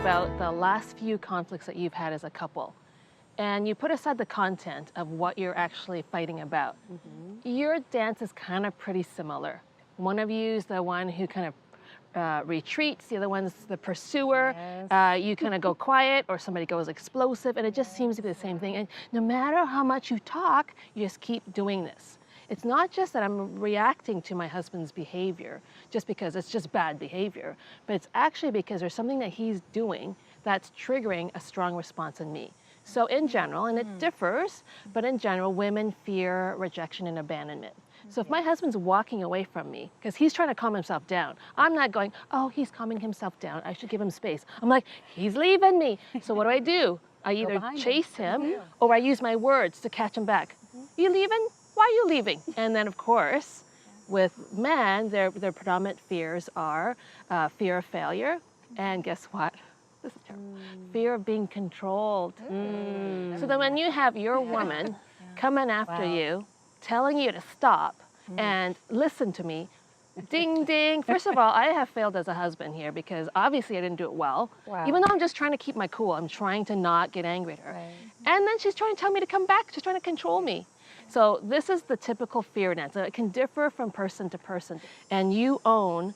about the last few conflicts that you've had as a couple, and you put aside the content of what you're actually fighting about, your dance is kind of pretty similar. One of you is the one who kind of retreats, the other one's the pursuer. Yes. You kind of go quiet, or somebody goes explosive, and it just seems to be the same thing. And no matter how much you talk, you just keep doing this. It's not just that I'm reacting to my husband's behavior just because it's just bad behavior, but it's actually because there's something that he's doing that's triggering a strong response in me. So in general, and it differs, but in general, women fear rejection and abandonment. So if my husband's walking away from me because he's trying to calm himself down, I'm not going, oh, he's calming himself down, I should give him space. I'm like, he's leaving me. So what do? I either chase him or I use my words to catch him back. You leaving? Why are you leaving? And then of course, with men, their predominant fears are fear of failure, and guess what? This is terrible. Fear of being controlled. So then when you have your woman coming after you, telling you to stop and listen to me, ding, ding. First of all, I have failed as a husband here because obviously I didn't do it well. Even though I'm just trying to keep my cool, I'm trying to not get angry at her. And then she's trying to tell me to come back. She's trying to control me. So this is the typical fear dance. So it can differ from person to person. And you own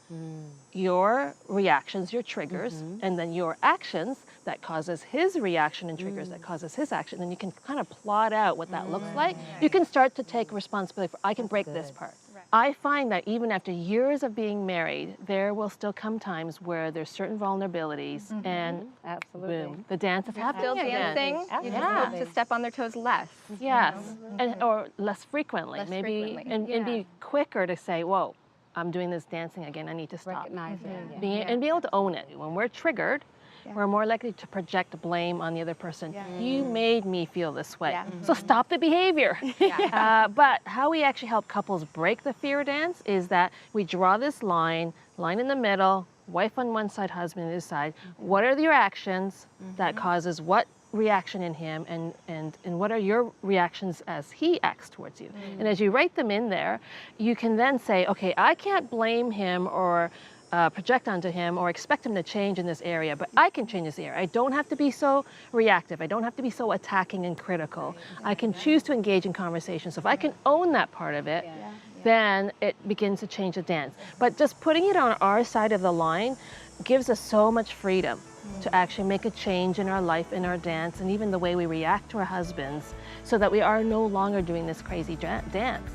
your reactions, your triggers, and then your actions that causes his reaction and triggers that causes his action. And you can kind of plot out what that looks like. You can start to take responsibility for, I can break this part. I find that even after years of being married, there will still come times where there's certain vulnerabilities and boom, the dance is happening Still dancing, you just hope to step on their toes less. Yes, and, or less frequently, Less maybe, frequently. and be quicker to say, whoa, I'm doing this dancing again, I need to stop. Recognize it. And be able to own it. When we're triggered, we're more likely to project blame on the other person. You made me feel this way, so stop the behavior. But how we actually help couples break the fear dance is that we draw this line in the middle, wife on one side, husband on the other side. What are your actions that causes what reaction in him, and what are your reactions as he acts towards you? And as you write them in there, you can then say, okay, I can't blame him or project onto him or expect him to change in this area, but I can change this area. I don't have to be so reactive. I don't have to be so attacking and critical. I can choose to engage in conversation. So if I can own that part of it, then it begins to change the dance. But just putting it on our side of the line gives us so much freedom to actually make a change in our life, in our dance, and even the way we react to our husbands, so that we are no longer doing this crazy dance.